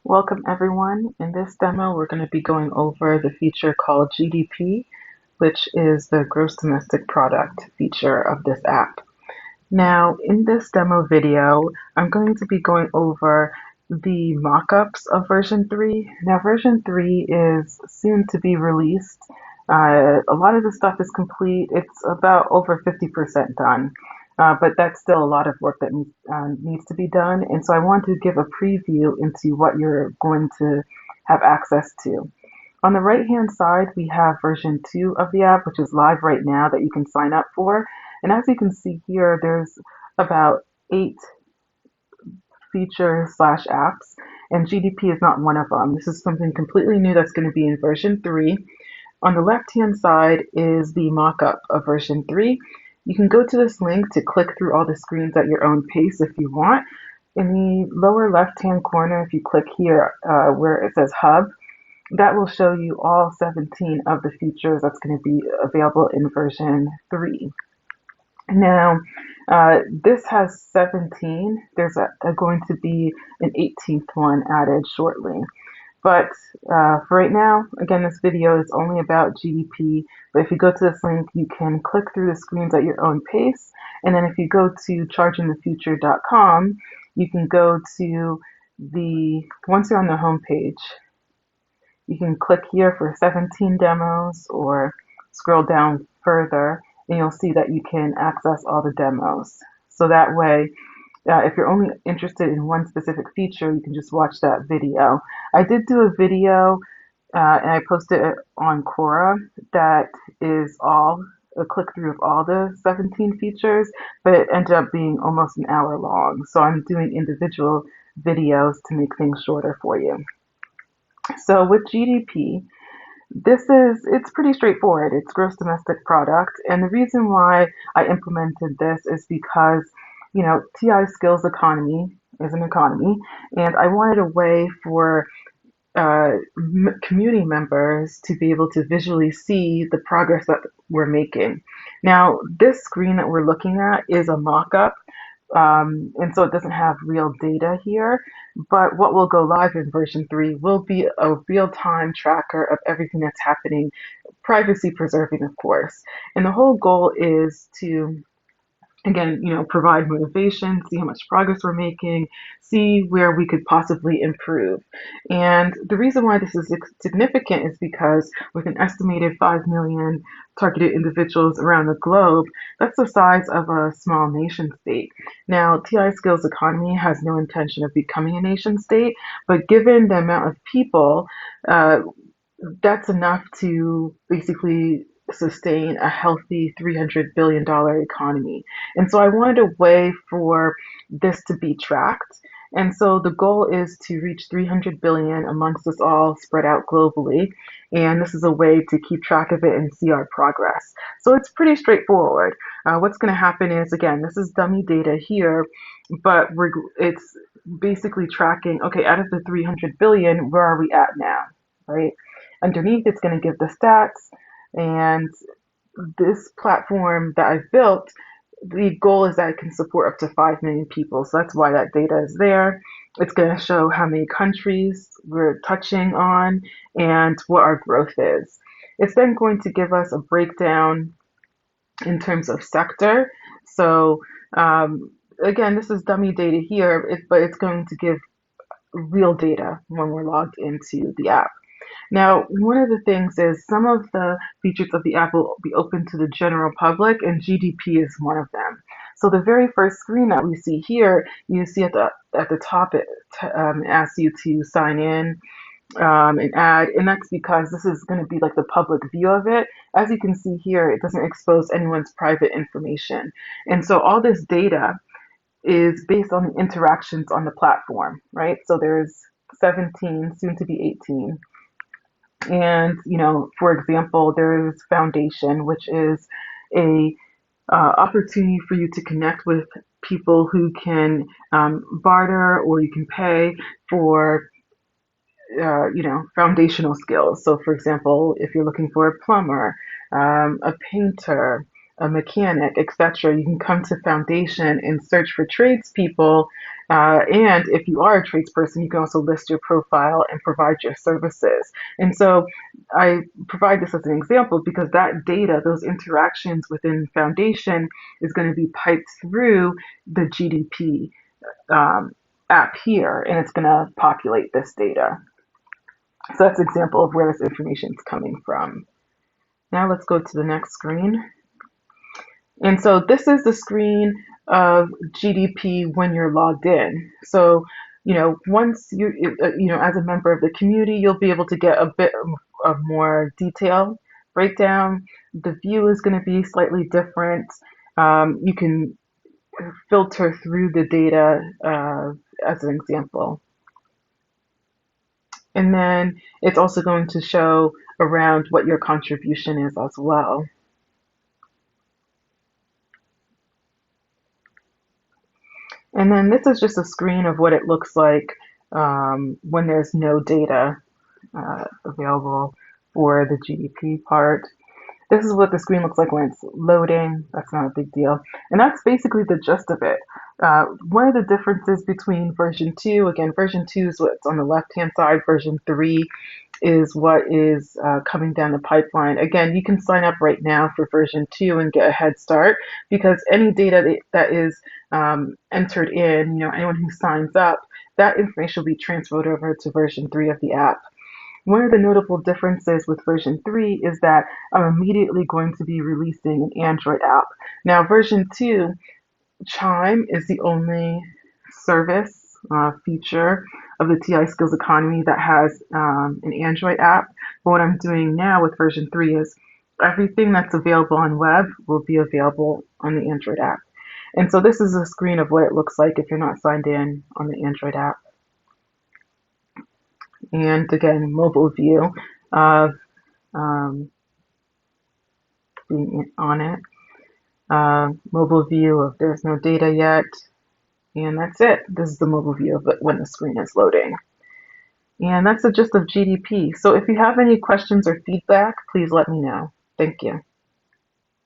Welcome everyone. In this demo, we're going to be going over the feature called GDP, which is the gross domestic product feature of this app. Now, in this demo video, I'm going to be going over the mockups of version 3. Now, version 3 is soon to be released. A lot of the stuff is complete. It's about over 50% done. But that's still a lot of work that needs to be done. And so I want to give a preview into what you're going to have access to. On the right-hand side, we have version 2 of the app, which is live right now that you can sign up for. And as you can see here, there's about 8 features slash apps, and GDP is not one of them. This is something completely new that's going to be in version 3. On the left-hand side is the mock-up of version 3. You can go to this link to click through all the screens at your own pace if you want. In the lower left-hand corner, if you click here where it says Hub, that will show you all 17 of the features that's going to be available in version 3. Now, this has 17. There's going to be an 18th one added shortly. But for right now, again, this video is only about GDP. But if you go to this link, you can click through the screens at your own pace. And then if you go to chargingthefuture.com, you can go to once you're on the home page, you can click here for 17 demos or scroll down further and you'll see that you can access all the demos. So that way, if you're only interested in one specific feature, you can just watch that video. I did do a video and I posted it on Quora that is a click through of all the 17 features, but it ended up being almost an hour long. So I'm doing individual videos to make things shorter for you. So with GDP, it's pretty straightforward. It's gross domestic product. And the reason why I implemented this is because, TI skills economy is an economy, and I wanted a way for community members to be able to visually see the progress that we're making. Now, this screen that we're looking at is a mock-up, and so it doesn't have real data here. But what will go live in version 3 will be a real-time tracker of everything that's happening, privacy preserving, of course. And the whole goal is to, again, provide motivation, see how much progress we're making, see where we could possibly improve. And the reason why this is significant is because with an estimated 5 million targeted individuals around the globe, that's the size of a small nation state. Now, TI Skills Economy has no intention of becoming a nation state, but given the amount of people, that's enough to basically sustain a healthy $300 billion economy. And so I wanted a way for this to be tracked. And so the goal is to reach 300 billion amongst us all spread out globally. And this is a way to keep track of it and see our progress. So it's pretty straightforward. What's going to happen is, again, this is dummy data here, but it's basically tracking, okay, out of the 300 billion, where are we at now, right? Underneath, it's going to give the stats. And this platform that I've built, the goal is that it can support up to 5 million people. So that's why that data is there. It's going to show how many countries we're touching on and what our growth is. It's then going to give us a breakdown in terms of sector. So again, this is dummy data here, but it's going to give real data when we're logged into the app. Now, one of the things is some of the features of the app will be open to the general public, and GDP is one of them. So the very first screen that we see here, you see at the top, it asks you to sign in and add, and that's because this is going to be like the public view of it. As you can see here, it doesn't expose anyone's private information. And so all this data is based on the interactions on the platform, right? So there's 17, soon to be 18. And, for example, there's Foundation, which is a opportunity for you to connect with people who can barter or you can pay for, foundational skills. So, for example, if you're looking for a plumber, a painter, a mechanic, etc., you can come to Foundation and search for tradespeople And if you are a tradesperson, you can also list your profile and provide your services. And so I provide this as an example because that data, those interactions within Foundation, is going to be piped through the GDP um, app here, and it's going to populate this data. So that's an example of where this information is coming from. Now let's go to the next screen. And so this is the screen of GDP when you're logged in. So, once as a member of the community, you'll be able to get a bit of more detail breakdown. The view is going to be slightly different. You can filter through the data as an example. And then it's also going to show around what your contribution is as well. And then this is just a screen of what it looks like when there's no data available for the GDP part. This is what the screen looks like when it's loading. That's not a big deal. And that's basically the gist of it. One of the differences between version 2, again, version 2 is what's on the left-hand side. Version 3 is what is coming down the pipeline. Again, you can sign up right now for version 2 and get a head start because any data that is entered in, anyone who signs up, that information will be transferred over to version 3 of the app. One of the notable differences with version 3 is that I'm immediately going to be releasing an Android app. Now, version 2, Chime is the only service feature of the TI Skills Economy that has an Android app. But what I'm doing now with version 3 is everything that's available on web will be available on the Android app. And so this is a screen of what it looks like if you're not signed in on the Android app. And again, mobile view of being on it. Mobile view of there's no data yet. And that's it. This is the mobile view of it when the screen is loading. And that's the gist of GDP. So if you have any questions or feedback, please let me know. Thank you.